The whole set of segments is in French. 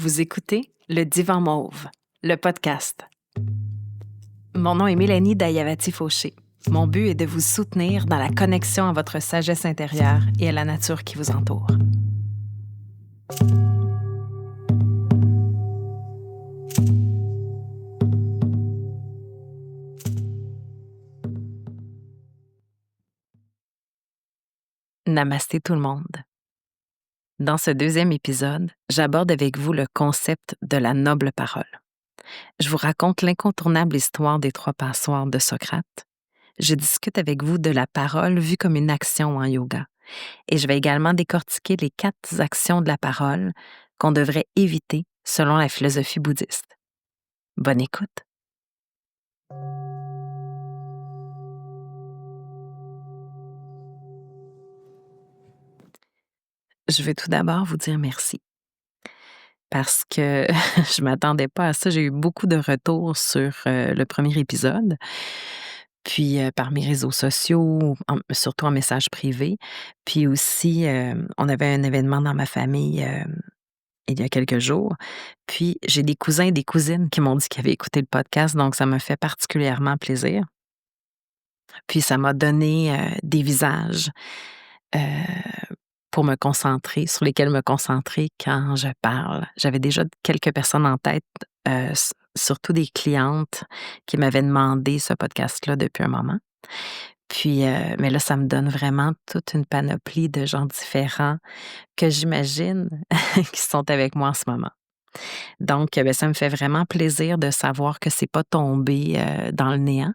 Vous écoutez Le Divan Mauve, le podcast. Mon nom est Mélanie Dayavati-Fauché. Mon but est de vous soutenir dans la connexion à votre sagesse intérieure et à la nature qui vous entoure. Namasté tout le monde. Dans ce deuxième épisode, j'aborde avec vous le concept de la noble parole. Je vous raconte l'incontournable histoire des 3 passoires de Socrate. Je discute avec vous de la parole vue comme une action en yoga. Et je vais également décortiquer les 4 actions de la parole qu'on devrait éviter selon la philosophie bouddhiste. Bonne écoute! Je veux tout d'abord vous dire merci parce que je m'attendais pas à ça. J'ai eu beaucoup de retours sur le premier épisode, puis par mes réseaux sociaux, surtout en message privé. Puis aussi, on avait un événement dans ma famille il y a quelques jours. Puis j'ai des cousins et des cousines qui m'ont dit qu'ils avaient écouté le podcast, donc ça m'a fait particulièrement plaisir. Puis ça m'a donné des visages euh, pour me concentrer, sur lesquels me concentrer quand je parle. J'avais déjà quelques personnes en tête, surtout des clientes qui m'avaient demandé ce podcast-là depuis un moment. Puis, mais là, ça me donne vraiment toute une panoplie de gens différents que j'imagine qui sont avec moi en ce moment. Donc, ça me fait vraiment plaisir de savoir que c'est pas tombé dans le néant,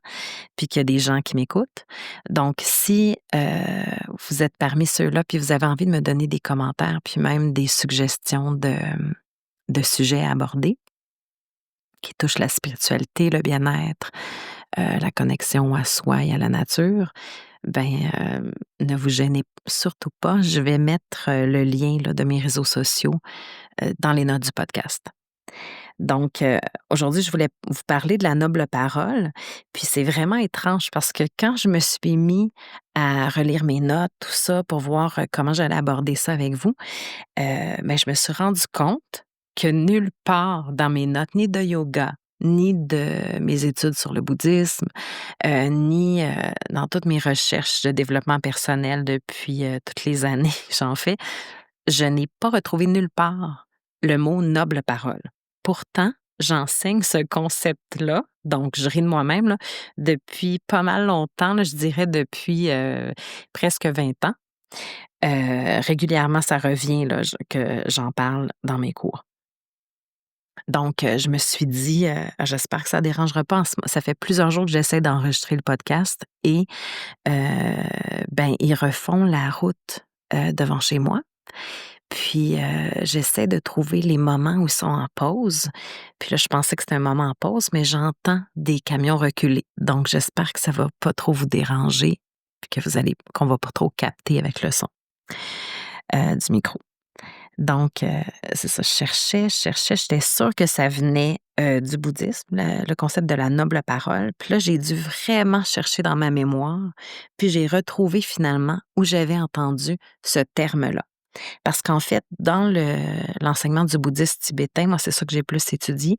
puis qu'il y a des gens qui m'écoutent. Donc, si vous êtes parmi ceux-là, puis vous avez envie de me donner des commentaires, puis même des suggestions de sujets à aborder qui touchent la spiritualité, le bien-être, la connexion à soi et à la nature, ne vous gênez surtout pas. Je vais mettre le lien là, de mes réseaux sociaux dans les notes du podcast. Donc, aujourd'hui, je voulais vous parler de la noble parole. Puis c'est vraiment étrange parce que quand je me suis mis à relire mes notes, tout ça, pour voir comment j'allais aborder ça avec vous, je me suis rendu compte que nulle part dans mes notes, ni de yoga, ni de mes études sur le bouddhisme, ni dans toutes mes recherches de développement personnel depuis toutes les années que j'en fais, je n'ai pas retrouvé nulle part le mot noble parole. Pourtant, j'enseigne ce concept-là, donc je ris de moi-même, là, depuis pas mal longtemps, là, je dirais depuis presque 20 ans. Régulièrement, ça revient là, que j'en parle dans mes cours. Donc, je me suis dit, j'espère que ça ne dérangera pas. Ça fait plusieurs jours que j'essaie d'enregistrer le podcast et ils refont la route devant chez moi. Puis, j'essaie de trouver les moments où ils sont en pause. Puis là, je pensais que c'était un moment en pause, mais j'entends des camions reculer. Donc, j'espère que ça va pas trop vous déranger, puis qu'on va pas trop capter avec le son du micro. Donc, c'est ça, je cherchais, j'étais sûre que ça venait du bouddhisme, le concept de la noble parole. Puis là, j'ai dû vraiment chercher dans ma mémoire, puis j'ai retrouvé finalement où j'avais entendu ce terme-là. Parce qu'en fait, dans l'enseignement du bouddhisme tibétain, moi, c'est ça que j'ai plus étudié,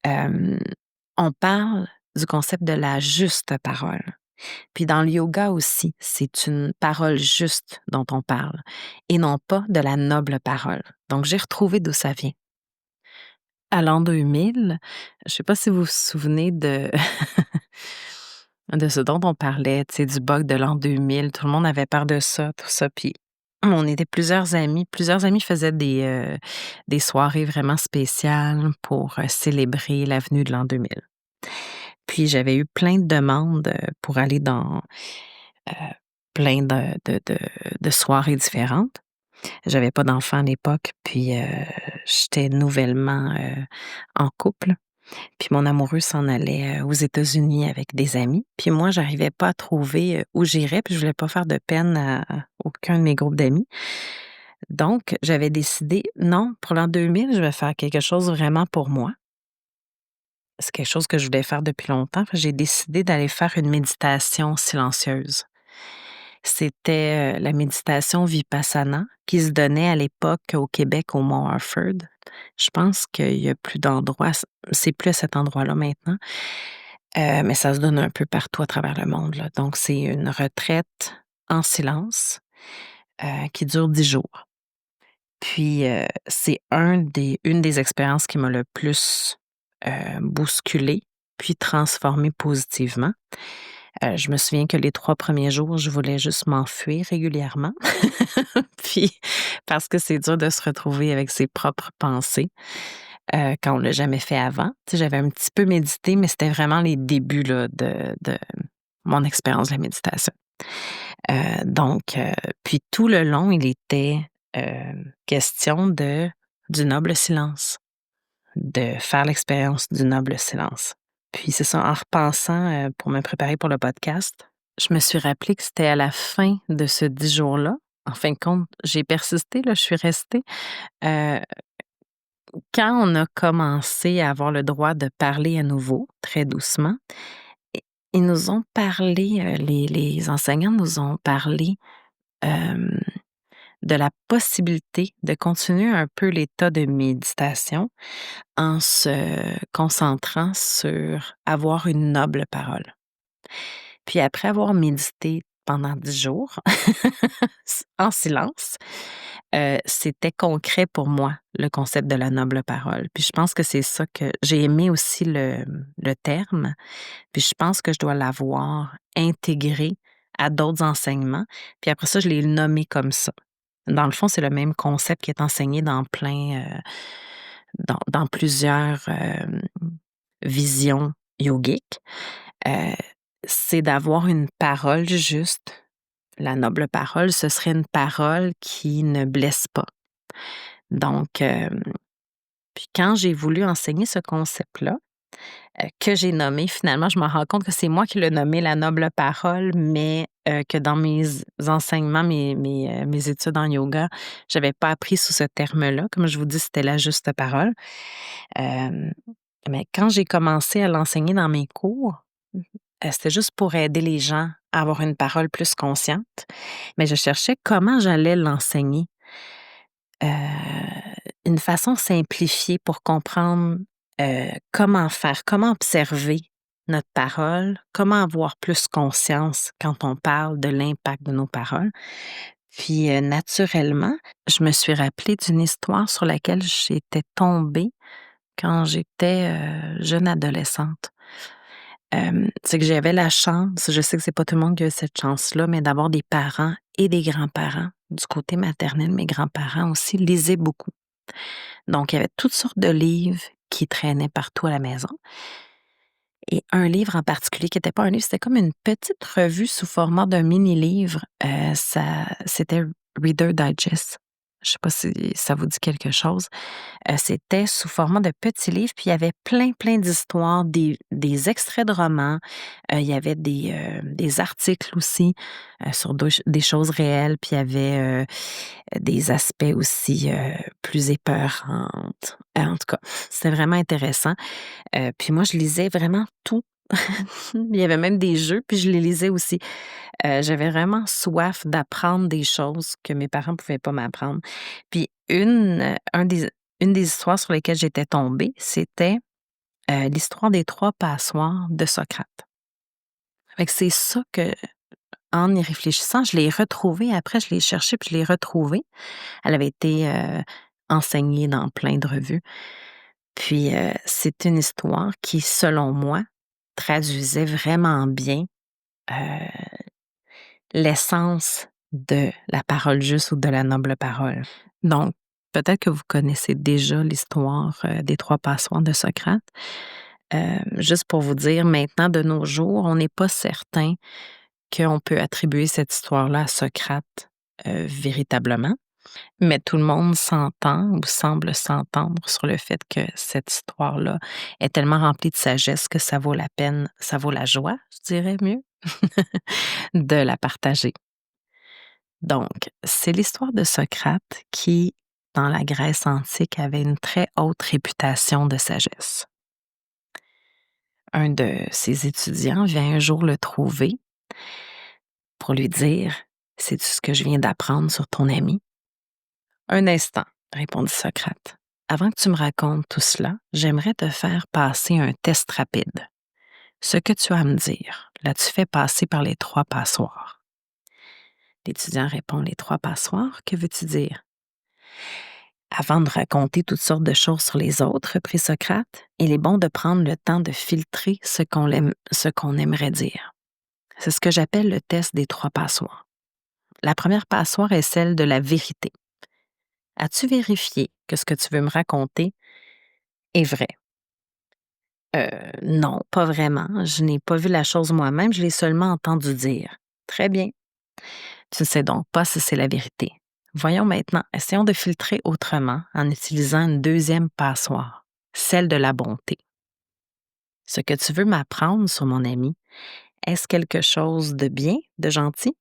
on parle du concept de la juste parole. Puis dans le yoga aussi, c'est une parole juste dont on parle et non pas de la noble parole. Donc, j'ai retrouvé d'où ça vient. À l'an 2000, je ne sais pas si vous vous souvenez de, de ce dont on parlait, tu sais, du bug de l'an 2000. Tout le monde avait peur de ça, tout ça. Puis on était plusieurs amis. Plusieurs amis faisaient des soirées vraiment spéciales pour célébrer la venue de l'an 2000. Puis j'avais eu plein de demandes pour aller dans euh, plein de soirées différentes. J'avais pas d'enfant à l'époque, puis j'étais nouvellement en couple. Puis mon amoureux s'en allait aux États-Unis avec des amis. Puis moi, j'arrivais pas à trouver où j'irais, puis je voulais pas faire de peine à aucun de mes groupes d'amis. Donc, j'avais décidé, non, pour l'an 2000, je vais faire quelque chose vraiment pour moi. C'est quelque chose que je voulais faire depuis longtemps. J'ai décidé d'aller faire une méditation silencieuse. C'était, la méditation Vipassana qui se donnait à l'époque au Québec, au Mont Harford. Je pense qu'il y a plus d'endroits, c'est plus à cet endroit-là maintenant, mais ça se donne un peu partout à travers le monde, là. Donc c'est une retraite en silence, qui dure 10 jours. Puis, c'est une des expériences qui m'a le plus, bousculée, puis transformée positivement. Je me souviens que les 3 premiers jours, je voulais juste m'enfuir régulièrement. Puis parce que c'est dur de se retrouver avec ses propres pensées, quand on l'a jamais fait avant. Tu sais, j'avais un petit peu médité, mais c'était vraiment les débuts là de mon expérience de la méditation. Donc, puis tout le long, il était, question du noble silence, de faire l'expérience du noble silence. Puis c'est ça, en repensant, pour me préparer pour le podcast, je me suis rappelé que c'était à la fin de ce 10 jours-là. En fin de compte, j'ai persisté, là, je suis restée. Heu, Quand on a commencé à avoir le droit de parler à nouveau, très doucement, i ils nous ont parlé, les enseignants nous ont parlé, hem, de la possibilité de continuer un peu l'état de méditation en se concentrant sur avoir une noble parole. Puis après avoir médité pendant 10 jours en silence, c'était concret pour moi, le concept de la noble parole. Puis je pense que c'est ça que j'ai aimé aussi le terme, puis je pense que je dois l'avoir intégré à d'autres enseignements. Puis après ça, je l'ai nommé comme ça. Dans le fond, c'est le même concept qui est enseigné dans plein, dans plusieurs, visions yogiques. Heu, c'est d'avoir une parole juste. La noble parole, ce serait une parole qui ne blesse pas. Donc, puis quand j'ai voulu enseigner ce concept-là, que j'ai nommé finalement, je me rends compte que c'est moi qui l'ai nommé la noble parole, mais que dans mes enseignements, mes études en yoga, j'avais pas appris sous ce terme-là. Comme je vous dis, c'était la juste parole. Hem, mais quand j'ai commencé à l'enseigner dans mes cours, c'était juste pour aider les gens à avoir une parole plus consciente, mais je cherchais comment j'allais l'enseigner. Une façon simplifiée pour comprendre, comment faire, comment observer notre parole, comment avoir plus conscience quand on parle de l'impact de nos paroles. Puis, naturellement, je me suis rappelée d'une histoire sur laquelle j'étais tombée quand j'étais, jeune adolescente. C'est que j'avais la chance, je sais que c'est pas tout le monde qui a cette chance-là, mais d'avoir des parents et des grands-parents. Du côté maternel, mes grands-parents aussi lisaient beaucoup. Donc, il y avait toutes sortes de livres qui traînaient partout à la maison. Et un livre en particulier qui était pas un livre, c'était comme une petite revue sous format d'un mini-livre. C'était Reader Digest. Je sais pas si ça vous dit quelque chose. C'était sous format de petits livres, puis il y avait plein, plein d'histoires, des extraits de romans, il y avait des articles aussi, sur des choses réelles, puis il y avait, des aspects aussi, plus épeurantes. En tout cas, c'était vraiment intéressant. Puis moi, je lisais vraiment tout. Il y avait même des jeux, puis je les lisais aussi. J'avais vraiment soif d'apprendre des choses que mes parents pouvaient pas m'apprendre. Puis une des histoires sur lesquelles j'étais tombée, c'était, l'histoire des 3 passoires de Socrate. Fait que c'est ça que, en y réfléchissant, je l'ai retrouvée après, je l'ai cherchée puis je l'ai retrouvée. Elle avait été, enseignée dans plein de revues. Puis, c'est une histoire qui, selon moi, traduisait vraiment bien, heu, l'essence de la parole juste ou de la noble parole. Donc, peut-être que vous connaissez déjà l'histoire, des 3 passoires de Socrate. Juste pour vous dire, maintenant, de nos jours, on n'est pas certain qu'on peut attribuer cette histoire-là à Socrate, véritablement. Mais tout le monde s'entend ou semble s'entendre sur le fait que cette histoire-là est tellement remplie de sagesse que ça vaut la peine, ça vaut la joie, je dirais mieux, de la partager. Donc, c'est l'histoire de Socrate qui, dans la Grèce antique, avait une très haute réputation de sagesse. Un de ses étudiants vient un jour le trouver pour lui dire: Sais-tu ce que je viens d'apprendre sur ton ami? Un instant, répondit Socrate. Avant que tu me racontes tout cela, j'aimerais te faire passer un test rapide. Ce que tu as à me dire, l'as-tu fait passer par les 3 passoires? L'étudiant répond les 3 passoires, que veux-tu dire? Avant de raconter toutes sortes de choses sur les autres, reprit Socrate, il est bon de prendre le temps de filtrer ce qu'on aimerait dire. C'est ce que j'appelle le test des 3 passoires. La première passoire est celle de la vérité. As-tu vérifié que ce que tu veux me raconter est vrai? Non, pas vraiment. Je n'ai pas vu la chose moi-même, je l'ai seulement entendu dire. Très bien. Tu ne sais donc pas si c'est la vérité. Voyons maintenant, essayons de filtrer autrement en utilisant une deuxième passoire, celle de la bonté. Ce que tu veux m'apprendre sur mon ami, est-ce quelque chose de bien, de gentil?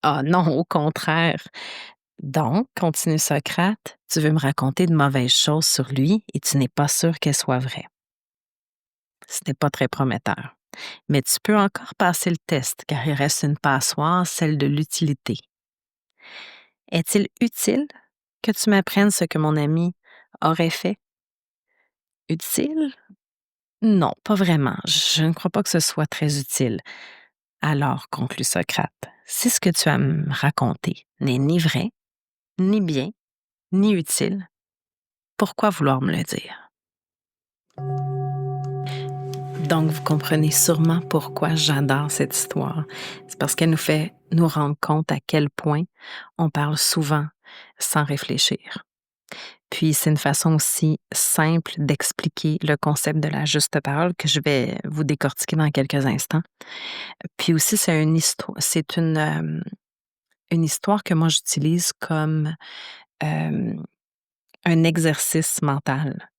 Ah non, au contraire. Donc, continue Socrate, tu veux me raconter de mauvaises choses sur lui et tu n'es pas sûr qu'elles soient vraies. Ce n'est pas très prometteur. Mais tu peux encore passer le test car il reste une passoire, celle de l'utilité. Est-il utile que tu m'apprennes ce que mon ami aurait fait? Utile? Non, pas vraiment. Je ne crois pas que ce soit très utile. Alors, conclut Socrate, si ce que tu as à me raconter n'est ni vrai, ni bien, ni utile, pourquoi vouloir me le dire? Donc, vous comprenez sûrement pourquoi j'adore cette histoire. C'est parce qu'elle nous fait nous rendre compte à quel point on parle souvent sans réfléchir. Puis, c'est une façon aussi simple d'expliquer le concept de la juste parole que je vais vous décortiquer dans quelques instants. Puis aussi, c'est une histoire que moi j'utilise comme euh, un exercice mental.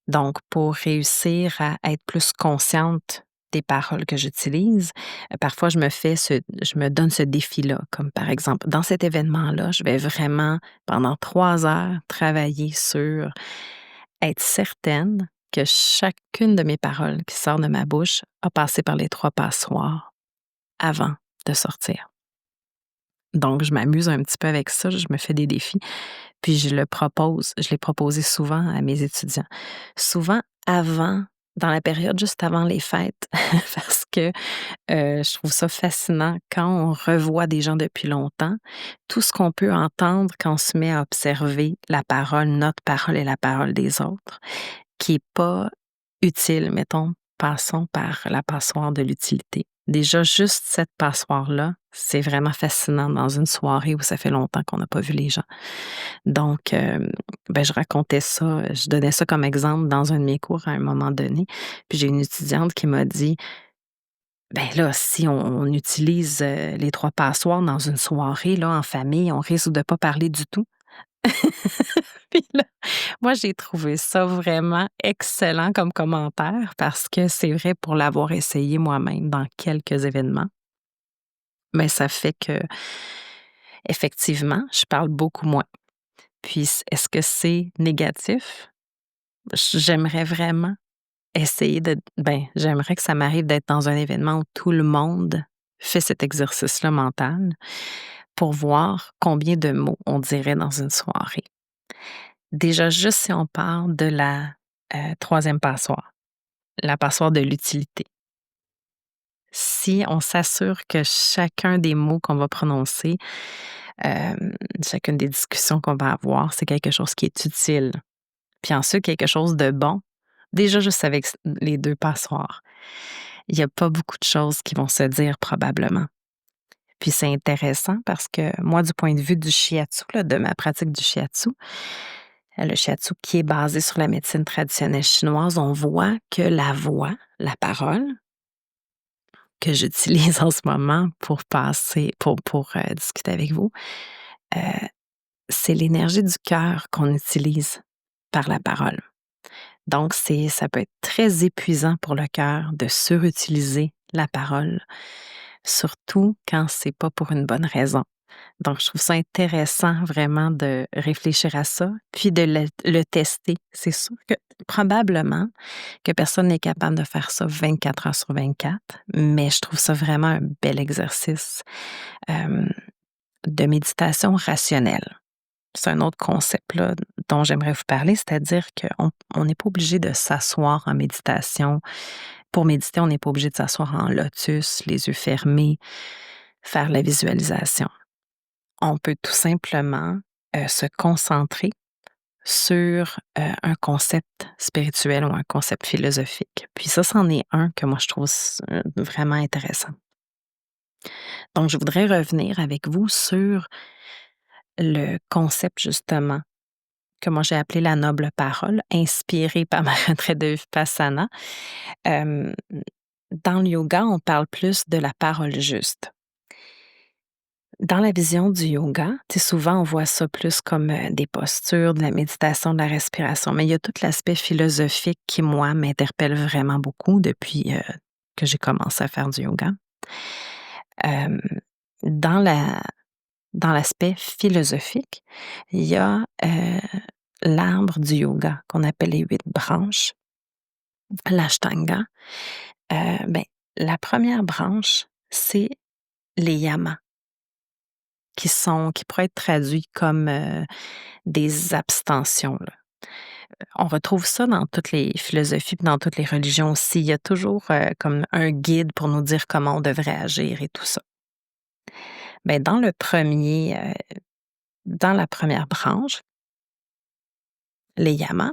Donc, pour réussir à être plus consciente des paroles que j'utilise, parfois je me donne ce défi-là, comme par exemple, dans cet événement-là, je vais vraiment, pendant 3 heures, travailler sur être certaine que chacune de mes paroles qui sort de ma bouche a passé par les 3 passoires avant de sortir. Donc, je m'amuse un petit peu avec ça, je me fais des défis, puis je l'ai proposé souvent à mes étudiants. Souvent dans la période juste avant les fêtes, parce que je trouve ça fascinant quand on revoit des gens depuis longtemps, tout ce qu'on peut entendre quand on se met à observer la parole, notre parole et la parole des autres, qui est pas utile, mettons, passons par la passoire de l'utilité. Déjà, juste cette passoire-là, c'est vraiment fascinant dans une soirée où ça fait longtemps qu'on n'a pas vu les gens. Donc, je racontais ça, je donnais ça comme exemple dans un de mes cours à un moment donné. Puis j'ai une étudiante qui m'a dit: «Ben là, si on utilise, les 3 passoires dans une soirée, là, en famille, on risque de pas parler du tout». Puis là, moi, j'ai trouvé ça vraiment excellent comme commentaire parce que c'est vrai pour l'avoir essayé moi-même dans quelques événements. Mais ça fait que effectivement, je parle beaucoup moins. Puis est-ce que c'est négatif? J'aimerais vraiment j'aimerais que ça m'arrive d'être dans un événement où tout le monde fait cet exercice-là mental pour voir combien de mots on dirait dans une soirée. Déjà, juste si on parle de la 3e passoire, la passoire de l'utilité. Si on s'assure que chacun des mots qu'on va prononcer, chacune des discussions qu'on va avoir, c'est quelque chose qui est utile. Puis ensuite, quelque chose de bon. Déjà, juste avec les 2 passoires, il y a pas beaucoup de choses qui vont se dire probablement. Puis c'est intéressant parce que moi, du point de vue du shiatsu, là, de ma pratique du shiatsu, le shiatsu qui est basé sur la médecine traditionnelle chinoise, on voit que la voix, la parole, que j'utilise en ce moment pour discuter avec vous, heu, c'est l'énergie du cœur qu'on utilise par la parole. Donc ça peut être très épuisant pour le cœur de surutiliser la parole, surtout quand c'est pas pour une bonne raison. Donc je trouve ça intéressant vraiment de réfléchir à ça, puis de le tester. C'est sûr que probablement que personne n'est capable de faire ça 24 heures sur 24, mais je trouve ça vraiment un bel exercice. Hem, de méditation rationnelle. C'est un autre concept là, dont j'aimerais vous parler, c'est-à-dire qu'on n'est pas obligé de s'asseoir en méditation. Pour méditer, on n'est pas obligé de s'asseoir en lotus, les yeux fermés, faire la visualisation. On peut tout simplement se concentrer sur un concept spirituel ou un concept philosophique. Puis ça, c'en est un que moi je trouve vraiment intéressant. Donc, je voudrais revenir avec vous sur le concept justement que moi j'ai appelé la noble parole, inspiré par ma retraite de Vipassana. Hem, dans le yoga, on parle plus de la parole juste. Dans la vision du yoga, tu sais, souvent on voit ça plus comme, des postures, de la méditation, de la respiration, mais il y a tout l'aspect philosophique qui, moi, m'interpelle vraiment beaucoup depuis, que j'ai commencé à faire du yoga. Hem, dans la dans l'aspect philosophique, il y a, l'arbre du yoga qu'on appelle les 8 branches, l'ashtanga. Ben, la première branche, c'est les yamas qui pourraient être traduits comme, des abstentions, là. On retrouve ça dans toutes les philosophies puis dans toutes les religions aussi. Il y a toujours, comme un guide pour nous dire comment on devrait agir et tout ça. Ben, dans la première branche, les yamas,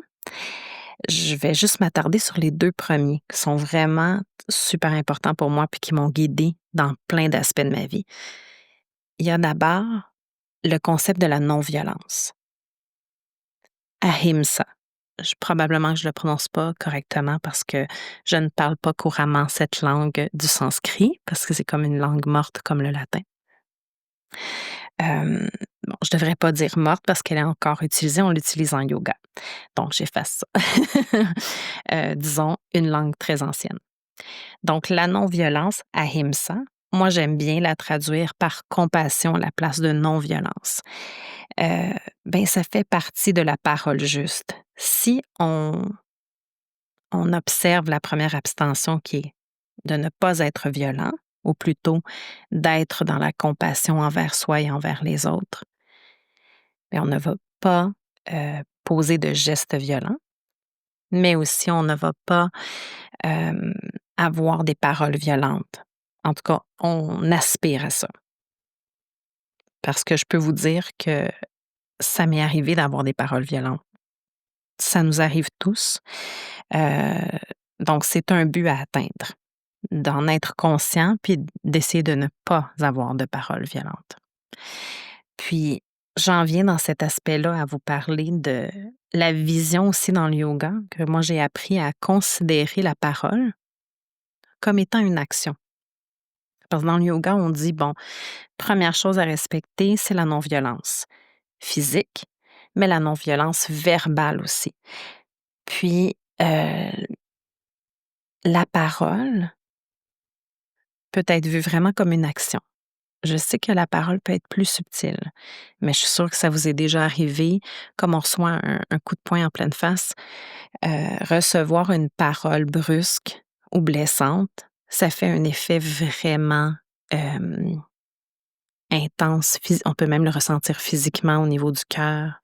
je vais juste m'attarder sur les 2 premiers qui sont vraiment super importants pour moi puis qui m'ont guidée dans plein d'aspects de ma vie. Il y a d'abord le concept de la non-violence. Ahimsa. Probablement que je le prononce pas correctement parce que je ne parle pas couramment cette langue du sanskrit, parce que c'est comme une langue morte comme le latin. Bon, je devrais pas dire morte parce qu'elle est encore utilisée, on l'utilise en yoga. Donc j'efface ça. Disons une langue très ancienne. Donc la non-violence, ahimsa, moi j'aime bien la traduire par compassion à la place de non-violence. Ben ça fait partie de la parole juste. Si on observe la première abstention qui est de ne pas être violent, ou plutôt d'être dans la compassion envers soi et envers les autres, mais on ne va pas poser de gestes violents, mais aussi on ne va pas euh, avoir des paroles violentes. En tout cas, on aspire à ça. Parce que je peux vous dire que ça m'est arrivé d'avoir des paroles violentes. Ça nous arrive tous. Euh, donc, c'est un but à atteindre, d'en être conscient, puis d'essayer de ne pas avoir de paroles violentes. Puis, j'en viens dans cet aspect-là à vous parler de la vision aussi dans le yoga, que moi j'ai appris à considérer la parole comme étant une action. Parce que dans le yoga, on dit, bon, première chose à respecter, c'est la non-violence physique, mais la non-violence verbale aussi. Puis, la parole peut être vue vraiment comme une action. Je sais que la parole peut être plus subtile, mais je suis sûre que ça vous est déjà arrivé, comme on reçoit un coup de poing en pleine face, recevoir une parole brusque ou blessante, ça fait un effet vraiment intense. On peut même le ressentir physiquement au niveau du cœur.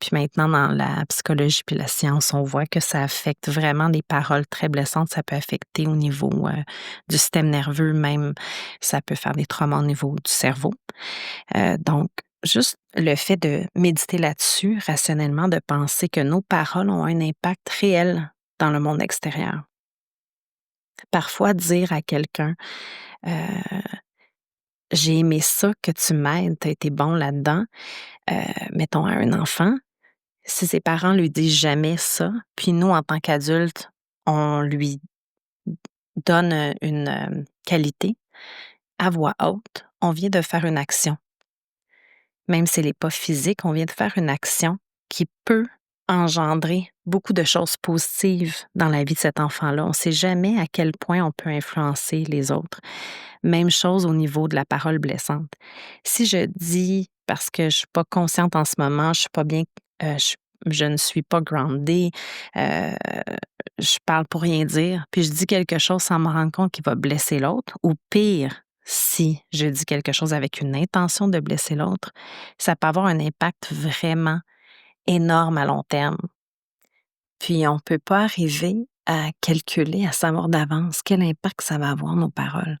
Puis maintenant, dans la psychologie puis la science, on voit que ça affecte vraiment des paroles très blessantes. Ça peut affecter au niveau du système nerveux, même ça peut faire des traumas au niveau du cerveau. Donc, juste le fait de méditer là-dessus, rationnellement, de penser que nos paroles ont un impact réel dans le monde extérieur. Parfois, dire à quelqu'un, j'ai aimé ça que tu m'aides, tu as été bon là-dedans, mettons à un enfant, si ses parents lui disent jamais ça, puis nous, en tant qu'adultes, on lui donne une qualité à voix haute, on vient de faire une action. Même si elle n'est pas physique, on vient de faire une action qui peut engendrer beaucoup de choses positives dans la vie de cet enfant-là. On ne sait jamais à quel point on peut influencer les autres. Même chose au niveau de la parole blessante. Si je dis, parce que je ne suis pas consciente en ce moment, je suis pas bien, je ne suis pas groundée, je parle pour rien dire, puis je dis quelque chose sans me rendre compte qu'il va blesser l'autre, ou pire, si je dis quelque chose avec une intention de blesser l'autre, ça peut avoir un impact vraiment énorme à long terme. Puis on ne peut pas arriver à calculer, à savoir d'avance quel impact ça va avoir nos paroles.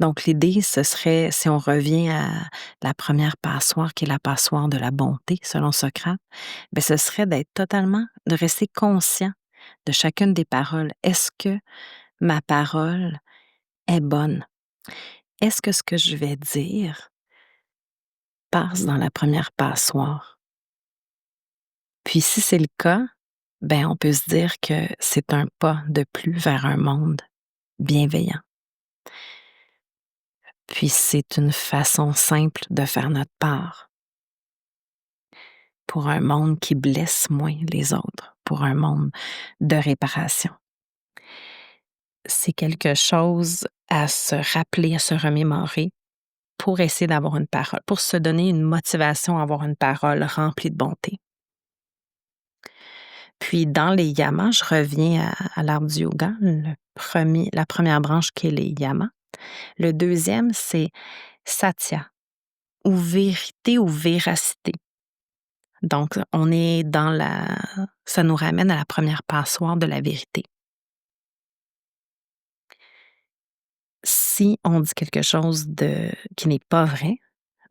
Donc l'idée, ce serait, si on revient à la première passoire qui est la passoire de la bonté selon Socrate, bien, ce serait de rester conscient de chacune des paroles. Est-ce que ma parole est bonne? Est-ce que ce que je vais dire passe dans la première passoire? Puis si c'est le cas, ben on peut se dire que c'est un pas de plus vers un monde bienveillant. Puis c'est une façon simple de faire notre part pour un monde qui blesse moins les autres, pour un monde de réparation. C'est quelque chose à se rappeler, à se remémorer pour essayer d'avoir une parole, pour se donner une motivation à avoir une parole remplie de bonté. Puis dans les yamas, je reviens à l'art du yoga, la première branche qui est les yamas. Le deuxième, c'est satya, ou vérité ou véracité. Donc, on est ça nous ramène à la première passoire de la vérité. Si on dit quelque chose qui n'est pas vrai,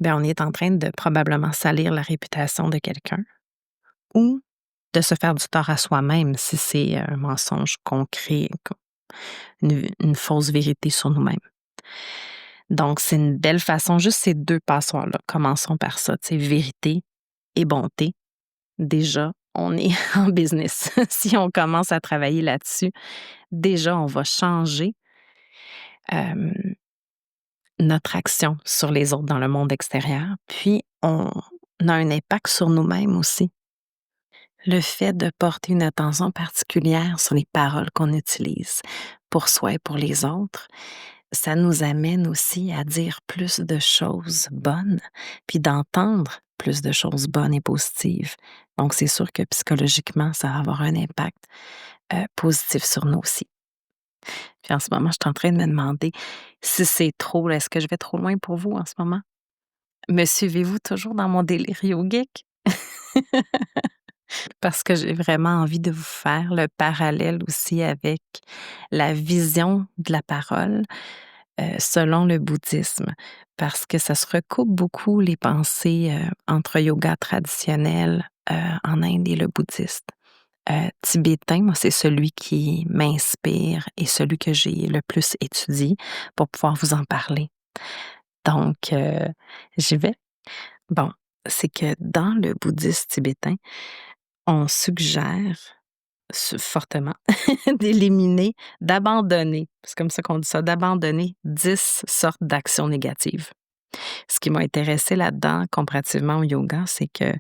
ben on est en train de probablement salir la réputation de quelqu'un ou de se faire du tort à soi-même si c'est un mensonge qu'on crée, une fausse vérité sur nous-mêmes. Donc, c'est une belle façon, juste ces deux passoires-là. Commençons par ça, tu sais, vérité et bonté. Déjà, on est en business. Si on commence à travailler là-dessus, déjà, on va changer notre action sur les autres dans le monde extérieur. Puis, on a un impact sur nous-mêmes aussi. Le fait de porter une attention particulière sur les paroles qu'on utilise pour soi et pour les autres, ça nous amène aussi à dire plus de choses bonnes, puis d'entendre plus de choses bonnes et positives. Donc, c'est sûr que psychologiquement, ça va avoir un impact positif sur nous aussi. Puis en ce moment, je suis en train de me demander si c'est trop, est-ce que je vais trop loin pour vous en ce moment? Me suivez-vous toujours dans mon délire yogique? Parce que j'ai vraiment envie de vous faire le parallèle aussi avec la vision de la parole selon le bouddhisme, parce que ça se recoupe beaucoup les pensées entre yoga traditionnel en Inde et le bouddhiste. Tibétain, moi, c'est celui qui m'inspire et celui que j'ai le plus étudié pour pouvoir vous en parler. Donc, j'y vais. Bon, c'est que dans le bouddhisme tibétain, on suggère fortement d'abandonner, c'est comme ça qu'on dit ça, d'abandonner 10 sortes d'actions négatives. Ce qui m'a intéressé là-dedans, comparativement au yoga, c'est que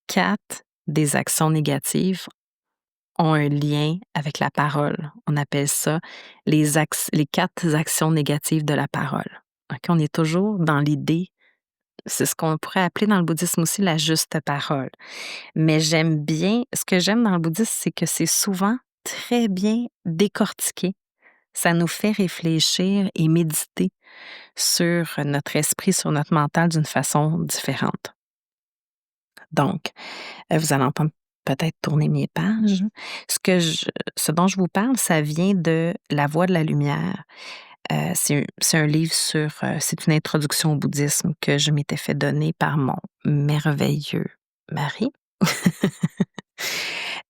4 des actions négatives ont un lien avec la parole. On appelle ça les 4 actions négatives de la parole. OK? On est toujours dans l'idée, c'est ce qu'on pourrait appeler dans le bouddhisme aussi la juste parole. Mais ce que j'aime dans le bouddhisme, c'est que c'est souvent très bien décortiqué. Ça nous fait réfléchir et méditer sur notre esprit, sur notre mental d'une façon différente. Donc, vous allez entendre peut-être tourner mes pages. Ce dont je vous parle, ça vient de La Voix de la lumière. C'est un livre c'est une introduction au bouddhisme que je m'étais fait donner par mon merveilleux mari.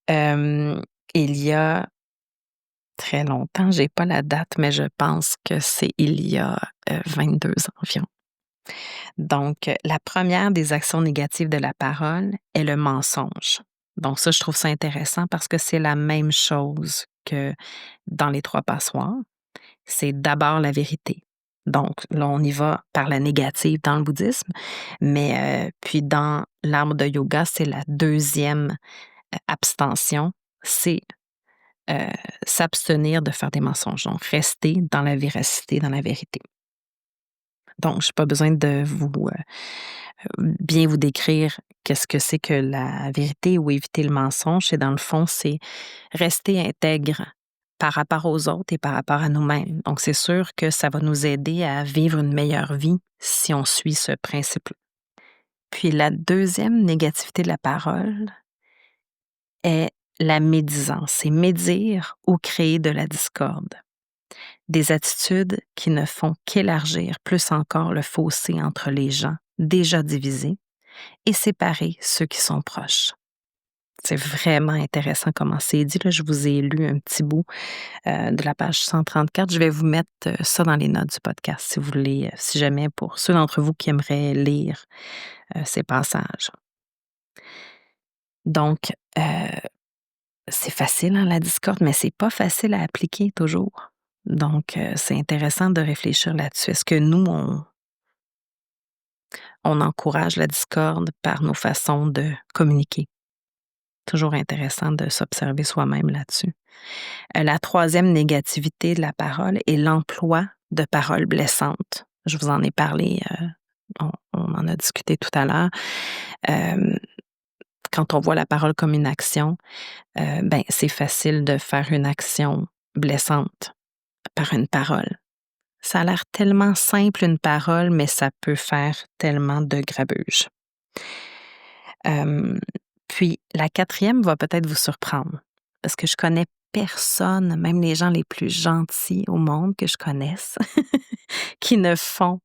Il y a très longtemps, j'ai pas la date, mais je pense que c'est il y a 22 ans environ. Donc, la première des actions négatives de la parole est le mensonge. Donc ça, je trouve ça intéressant parce que c'est la même chose que dans les 3 passoires. C'est d'abord la vérité. Donc là, on y va par la négative dans le bouddhisme, mais puis dans l'arbre de yoga, c'est la deuxième abstention, c'est heu, s'abstenir de faire des mensonges, donc rester dans la véracité, dans la vérité. Donc j'ai pas besoin de bien vous décrire qu'est-ce que c'est que la vérité ou éviter le mensonge. C'est dans le fond, c'est rester intègre par rapport aux autres et par rapport à nous-mêmes. Donc, c'est sûr que ça va nous aider à vivre une meilleure vie si on suit ce principe-là. Puis la deuxième négativité de la parole est la médisance. C'est médire ou créer de la discorde. Des attitudes qui ne font qu'élargir plus encore le fossé entre les gens déjà divisés et séparer ceux qui sont proches. C'est vraiment intéressant comment c'est dit. Là, je vous ai lu un petit bout de la page 134. Je vais vous mettre ça dans les notes du podcast si vous voulez, si jamais pour ceux d'entre vous qui aimeraient lire ces passages. Donc, c'est facile, hein, la discorde, mais c'est pas facile à appliquer toujours. Donc, c'est intéressant de réfléchir là-dessus. Est-ce que nous, on encourage la discorde par nos façons de communiquer? Toujours intéressant de s'observer soi-même là-dessus. La troisième négativité de la parole est l'emploi de paroles blessantes. Je vous en ai parlé, on en a discuté tout à l'heure. Quand on voit la parole comme une action, ben, c'est facile de faire une action blessante par une parole. Ça a l'air tellement simple une parole, mais ça peut faire tellement de grabuge. Puis la quatrième va peut-être vous surprendre, parce que je connais personne, même les gens les plus gentils au monde que je connaisse, qui ne font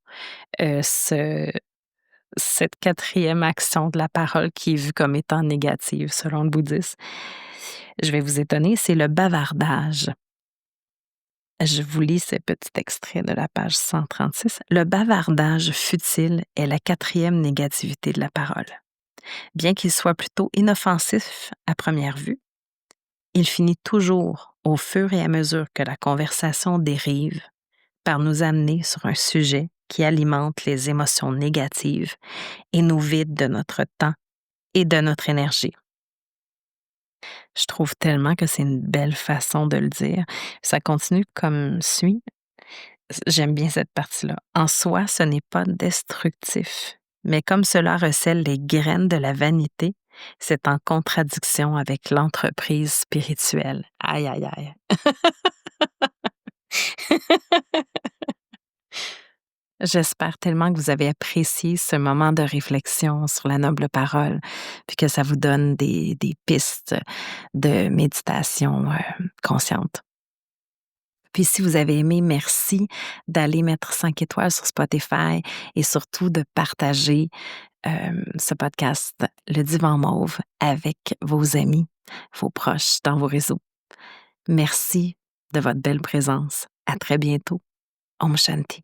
cette quatrième action de la parole qui est vue comme étant négative selon le bouddhisme. Je vais vous étonner, c'est le bavardage. Je vous lis ce petit extrait de la page 136. Le bavardage futile est la quatrième négativité de la parole. Bien qu'il soit plutôt inoffensif à première vue, il finit toujours, au fur et à mesure que la conversation dérive, par nous amener sur un sujet qui alimente les émotions négatives et nous vide de notre temps et de notre énergie. Je trouve tellement que c'est une belle façon de le dire. Ça continue comme suit. J'aime bien cette partie-là. En soi, ce n'est pas destructif, mais comme cela recèle les graines de la vanité, c'est en contradiction avec l'entreprise spirituelle. Aïe, aïe, aïe. J'espère tellement que vous avez apprécié ce moment de réflexion sur la noble parole, puis que ça vous donne des pistes de méditation consciente. Puis si vous avez aimé, merci d'aller mettre 5 étoiles sur Spotify et surtout de partager ce podcast, Le Divan Mauve, avec vos amis, vos proches, dans vos réseaux. Merci de votre belle présence. À très bientôt. Om Shanti.